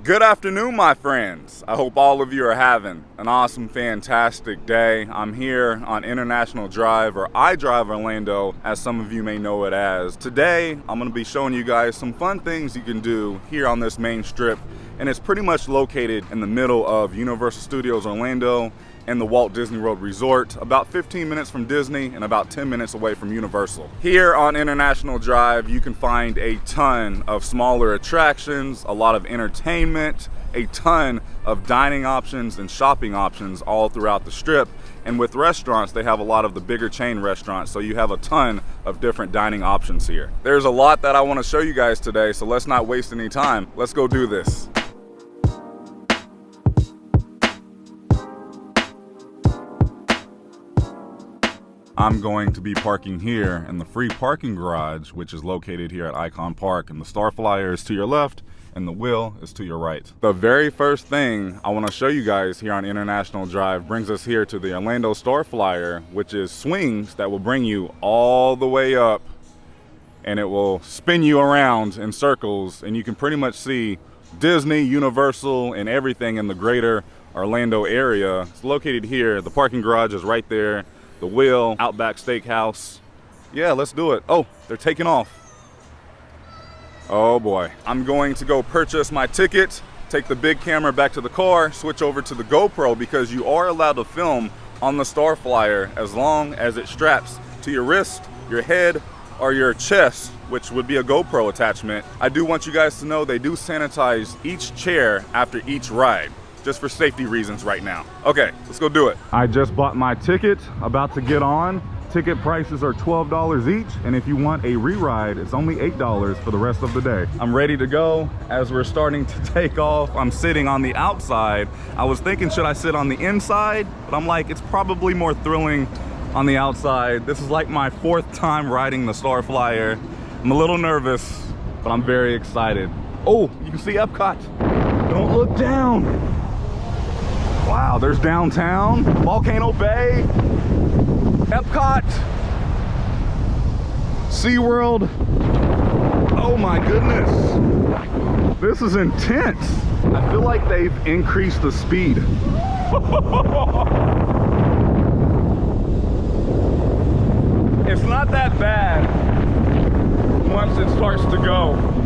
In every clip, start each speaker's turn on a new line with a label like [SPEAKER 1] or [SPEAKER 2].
[SPEAKER 1] Good afternoon, my friends. I hope all of you are having an awesome, fantastic day. I'm here on International Drive, or IDrive Orlando, as some of you may know it as. Today, I'm going to be showing you guys some fun things you can do here on this main strip, and it's pretty much located in the middle of Universal Studios Orlando and the Walt Disney World Resort, about 15 minutes from Disney and about 10 minutes away from Universal. Here on International Drive, you can find a ton of smaller attractions, a lot of entertainment, a ton of dining options and shopping options all throughout the strip. And with restaurants, they have a lot of the bigger chain restaurants, so you have a ton of different dining options here. There's a lot that I want to show you guys today, so let's not waste any time. Let's go do this. I'm going to be parking here in the free parking garage, which is located here at Icon Park, and the StarFlyer is to your left and the wheel is to your right. The very first thing I want to show you guys here on International Drive brings us here to the Orlando StarFlyer, which is swings that will bring you all the way up, and it will spin you around in circles, and you can pretty much see Disney, Universal, and everything in the greater Orlando area. It's located here. The parking garage is right there. The wheel, Outback Steakhouse. Yeah, let's do it. Oh, they're taking off. Oh boy. I'm going to go purchase my ticket, take the big camera back to the car, switch over to the GoPro, because you are allowed to film on the StarFlyer as long as it straps to your wrist, your head, or your chest, which would be a GoPro attachment. I do want you guys to know they do sanitize each chair after each ride, just for safety reasons right now. Okay, let's go do it. I just bought my ticket, about to get on. Ticket prices are $12 each, and if you want a re-ride, it's only $8 for the rest of the day. I'm ready to go. As we're starting to take off, I'm sitting on the outside. I was thinking, should I sit on the inside? But I'm like, it's probably more thrilling on the outside. This is like my 4th time riding the StarFlyer. I'm a little nervous, but I'm very excited. Oh, you can see Epcot. Don't look down. Wow, there's downtown, Volcano Bay, Epcot, SeaWorld. Oh my goodness. This is intense. I feel like they've increased the speed. It's not that bad once it starts to go.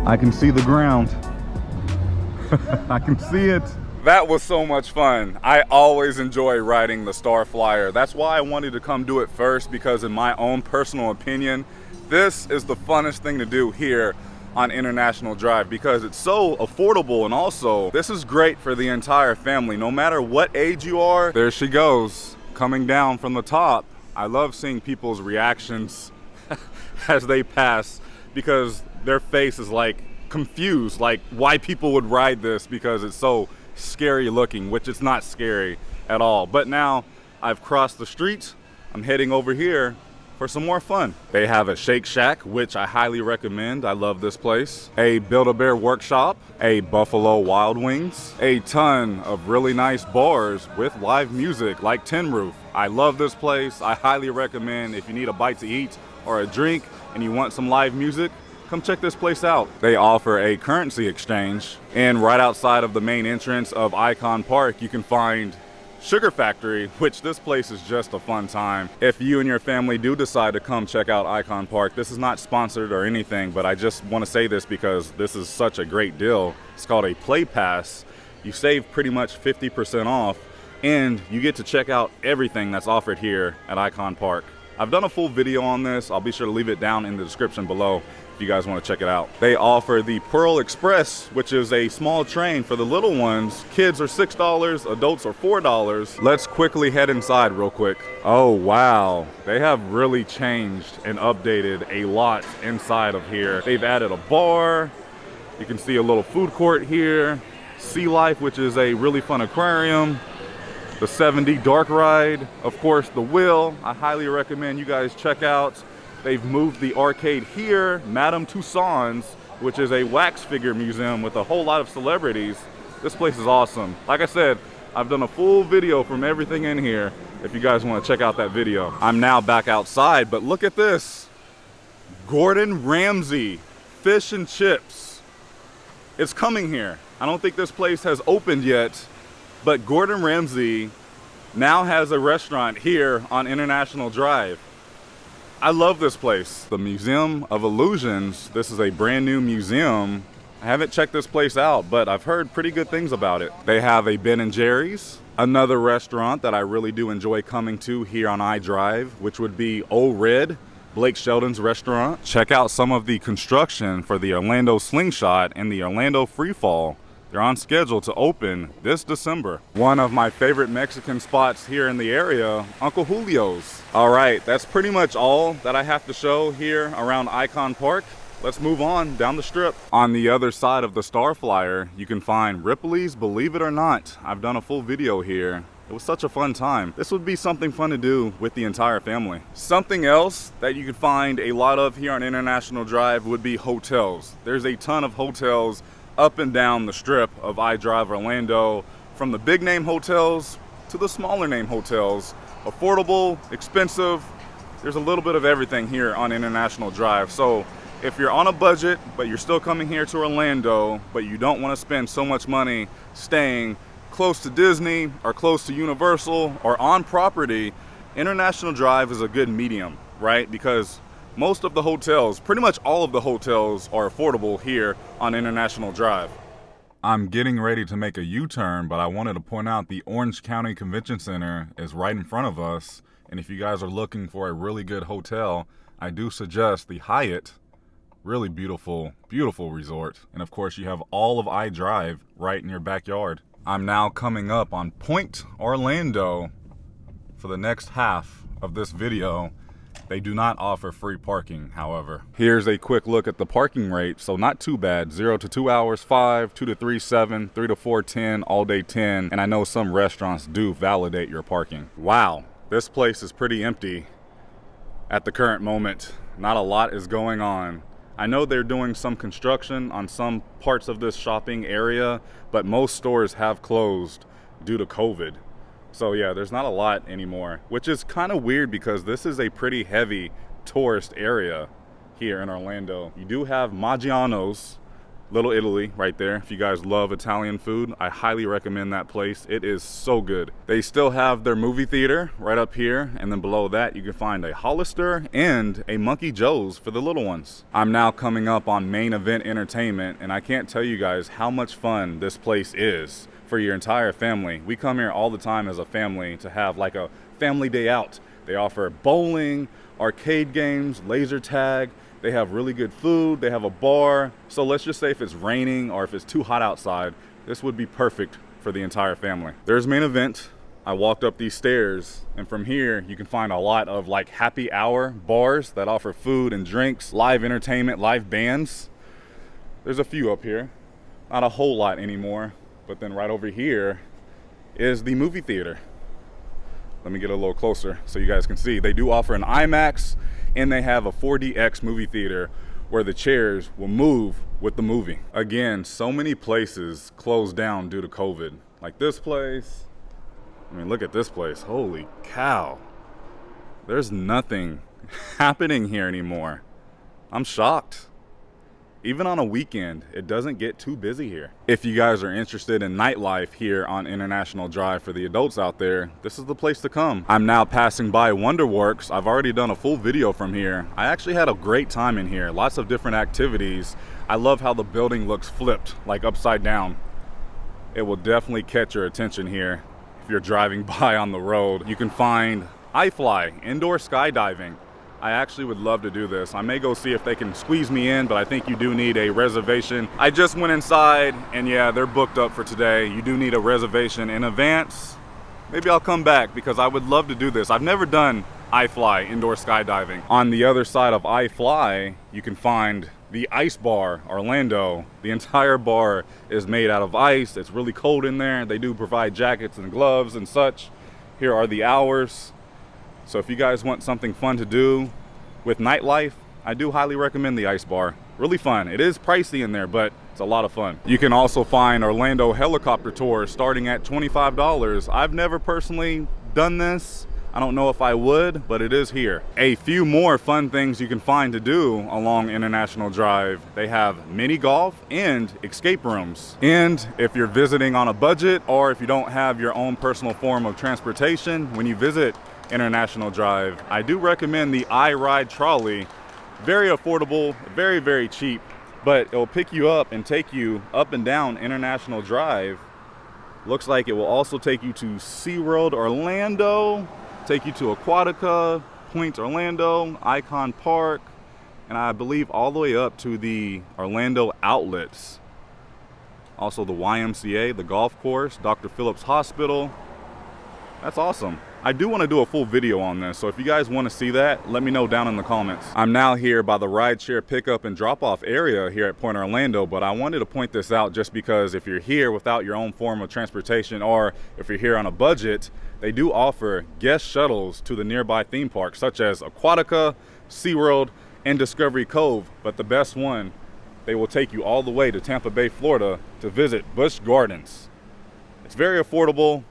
[SPEAKER 1] I can see the ground. I can see it. That was so much fun. I always enjoy riding the StarFlyer. That's why I wanted to come do it first, because in my own personal opinion, this is the funnest thing to do here on International Drive, because it's so affordable, and also this is great for the entire family, no matter what age you are. There she goes, coming down from the top. I love seeing people's reactions as they pass, because their face is like confused, like why people would ride this, because it's so scary looking, which it's not scary at all. But now I've crossed the street, I'm heading over here for some more fun. They have a Shake Shack, which I highly recommend. I love this place. A Build-A-Bear workshop, a Buffalo Wild Wings, a ton of really nice bars with live music like Tin Roof. I love this place. I highly recommend, if you need a bite to eat or a drink and you want some live music, come check this place out. They offer a currency exchange, and right outside of the main entrance of Icon Park, you can find Sugar Factory, which this place is just a fun time. If you and your family do decide to come check out Icon Park, this is not sponsored or anything, but I just want to say this because this is such a great deal. It's called a Play Pass. You save pretty much 50% off, and you get to check out everything that's offered here at Icon Park. I've done a full video on this. I'll be sure to leave it down in the description below if you guys want to check it out. They offer the Pearl Express, which is a small train for the little ones. Kids are $6, adults are $4. Let's quickly head inside real quick. Oh wow, they have really changed and updated a lot inside of here. They've added a bar. You can see a little food court here. Sea Life, which is a really fun aquarium, the 7D dark ride, of course the wheel. I highly recommend you guys check out. They've moved the arcade here, Madame Tussauds, which is a wax figure museum with a whole lot of celebrities. This place is awesome. Like I said, I've done a full video from everything in here if you guys want to check out that video. I'm now back outside, but look at this. Gordon Ramsay fish and chips. It's coming here. I don't think this place has opened yet, but Gordon Ramsay now has a restaurant here on International Drive. I love this place. The Museum of Illusions. This is a brand new museum. I haven't checked this place out, but I've heard pretty good things about it. They have a Ben & Jerry's, another restaurant that I really do enjoy coming to here on iDrive, which would be Old Red, Blake Shelton's restaurant. Check out some of the construction for the Orlando Slingshot and the Orlando Freefall. They're on schedule to open this December. One of my favorite Mexican spots here in the area, Uncle Julio's. All right, that's pretty much all that I have to show here around Icon Park. Let's move on down the strip. On the other side of the StarFlyer, you can find Ripley's Believe It or Not. I've done a full video here. It was such a fun time. This would be something fun to do with the entire family. Something else that you can find a lot of here on International Drive would be hotels. There's a ton of hotels up and down the strip of iDrive Orlando, from the big name hotels to the smaller name hotels. Affordable, expensive, there's a little bit of everything here on International Drive. So if you're on a budget, but you're still coming here to Orlando, but you don't want to spend so much money staying close to Disney or close to Universal or on property, International Drive is a good medium, right? Because most of the hotels, pretty much all of the hotels, are affordable here on International Drive. I'm getting ready to make a U-turn, but I wanted to point out the Orange County Convention Center is right in front of us. And if you guys are looking for a really good hotel, I do suggest the Hyatt. Really beautiful, beautiful resort. And of course, you have all of iDrive right in your backyard. I'm now coming up on Pointe Orlando for the next half of this video. They do not offer free parking, however. Here's a quick look at the parking rate. So not too bad. 0 to 2 hours, 5, 2 to 3, 7, 3 to 4, 10, all day 10. And I know some restaurants do validate your parking. Wow, this place is pretty empty at the current moment. Not a lot is going on. I know they're doing some construction on some parts of this shopping area, but most stores have closed due to COVID. So yeah, there's not a lot anymore, which is kind of weird because this is a pretty heavy tourist area here in Orlando. You do have Maggiano's, Little Italy right there. If you guys love Italian food, I highly recommend that place. It is so good. They still have their movie theater right up here, and then below that you can find a Hollister and a Monkey Joe's for the little ones. I'm now coming up on Main Event Entertainment, and I can't tell you guys how much fun this place is for your entire family. We come here all the time as a family to have like a family day out. They offer bowling, arcade games, laser tag. They have really good food. They have a bar. So let's just say if it's raining or if it's too hot outside, this would be perfect for the entire family. There's Main Event. I walked up these stairs, and from here you can find a lot of like happy hour bars that offer food and drinks, live entertainment, live bands. There's a few up here, not a whole lot anymore. But then right over here is the movie theater. Let me get a little closer so you guys can see. They do offer an IMAX, and they have a 4DX movie theater where the chairs will move with the movie. Again, so many places closed down due to COVID. Like this place. I mean, look at this place. Holy cow. There's nothing happening here anymore. I'm shocked. Even on a weekend, it doesn't get too busy here. If you guys are interested in nightlife here on International Drive for the adults out there, this is the place to come. I'm now passing by Wonderworks. I've already done a full video from here. I actually had a great time in here. Lots of different activities. I love how the building looks flipped, like upside down. It will definitely catch your attention here if you're driving by on the road. You can find iFly, indoor skydiving. I actually would love to do this. I may go see if they can squeeze me in, but I think you do need a reservation. I just went inside, and yeah, they're booked up for today. You do need a reservation in advance. Maybe I'll come back because I would love to do this. I've never done iFly, indoor skydiving. On the other side of iFly, you can find the ice bar, Orlando. The entire bar is made out of ice. It's really cold in there. They do provide jackets and gloves and such. Here are the hours. So if you guys want something fun to do with nightlife, I do highly recommend the ice bar. Really fun. It is pricey in there, but it's a lot of fun. You can also find Orlando helicopter tours starting at $25. I've never personally done this. I don't know if I would, but it is here. A few more fun things you can find to do along International Drive. They have mini golf and escape rooms. And if you're visiting on a budget, or if you don't have your own personal form of transportation, when you visit International Drive, I do recommend the IDrive Trolly. Very affordable, very, very cheap, but it'll pick you up and take you up and down International Drive. Looks like it will also take you to SeaWorld Orlando, take you to Aquatica, Pointe Orlando, Icon Park, and I believe all the way up to the Orlando outlets. Also the YMCA, the golf course, Dr. Phillips Hospital. That's awesome. I do want to do a full video on this, so if you guys want to see that, let me know down in the comments. I'm now here by the rideshare pickup and drop-off area here at Pointe Orlando, but I wanted to point this out just because if you're here without your own form of transportation, or if you're here on a budget, they do offer guest shuttles to the nearby theme parks, such as Aquatica, SeaWorld, and Discovery Cove. But the best one, they will take you all the way to Tampa Bay, Florida to visit Busch Gardens. It's very affordable.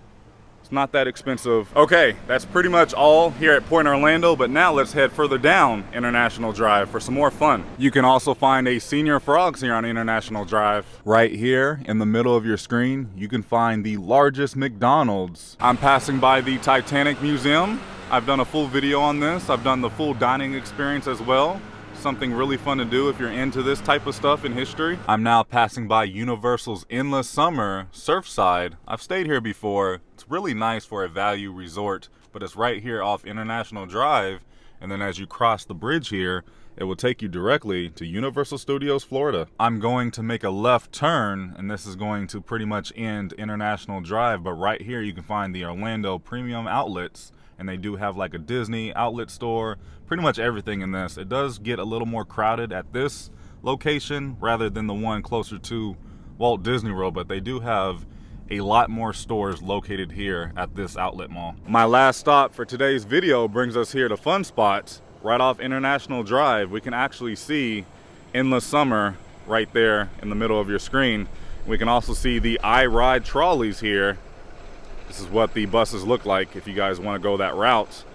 [SPEAKER 1] It's not that expensive. Okay, that's pretty much all here at Pointe Orlando, but now let's head further down International Drive for some more fun. You can also find a Senior Frogs here on International Drive. Right here in the middle of your screen, you can find the largest McDonald's. I'm passing by the Titanic Museum. I've done a full video on this. I've done the full dining experience as well. Something really fun to do if you're into this type of stuff in history. I'm now passing by Universal's Endless Summer Surfside. I've stayed here before. It's really nice for a value resort, but it's right here off International Drive. And then as you cross the bridge here, it will take you directly to Universal Studios, Florida. I'm going to make a left turn, and this is going to pretty much end International Drive, but right here you can find the Orlando Premium Outlets, and they do have like a Disney outlet store, pretty much everything in this. It does get a little more crowded at this location rather than the one closer to Walt Disney World, but they do have a lot more stores located here at this outlet mall. My last stop for today's video brings us here to Fun Spots, right off International Drive. We can actually see Endless Summer right there in the middle of your screen. We can also see the IDrive trolleys here. This is what the buses look like if you guys want to go that route.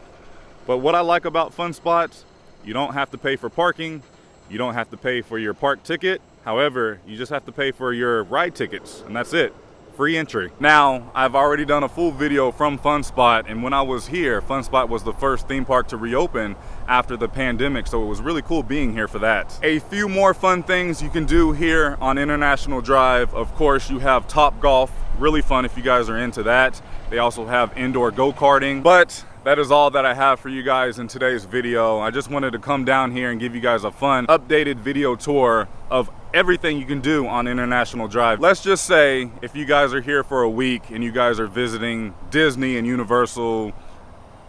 [SPEAKER 1] But what I like about Fun Spots, you don't have to pay for parking. You don't have to pay for your park ticket. However, you just have to pay for your ride tickets, and that's it. Free entry. Now, I've already done a full video from Fun Spot, and when I was here, Fun Spot was the first theme park to reopen after the pandemic, so it was really cool being here for that. A few more fun things you can do here on International Drive. Of course, you have Top Golf, really fun if you guys are into that. They also have indoor go-karting, but that is all that I have for you guys in today's video. I just wanted to come down here and give you guys a fun, updated video tour of everything you can do on International Drive. Let's just say if you guys are here for a week and you guys are visiting Disney and Universal,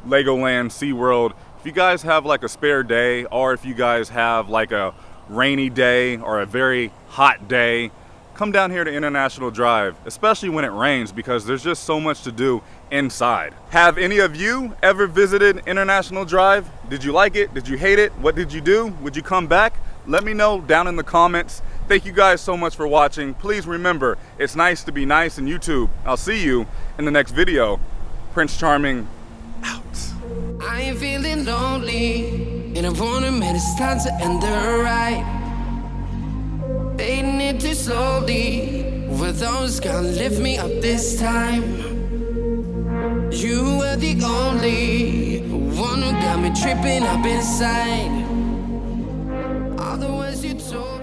[SPEAKER 1] Legoland, SeaWorld, if you guys have like a spare day, or if you guys have like a rainy day or a very hot day, come down here to International Drive, especially when it rains, because there's just so much to do inside. Have any of you ever visited International Drive? Did you like it? Did you hate it? What did you do? Would you come back? Let me know down in the comments. Thank you guys so much for watching. Please remember, it's nice to be nice in YouTube. I'll see you in the next video. Prince Charming, out.
[SPEAKER 2] I ain't feeling lonely, and I wanna admit it's time to end the ride. Fading it too slowly, with those gonna lift me up this time. You were the only one who got me tripping up inside. All the words you told me.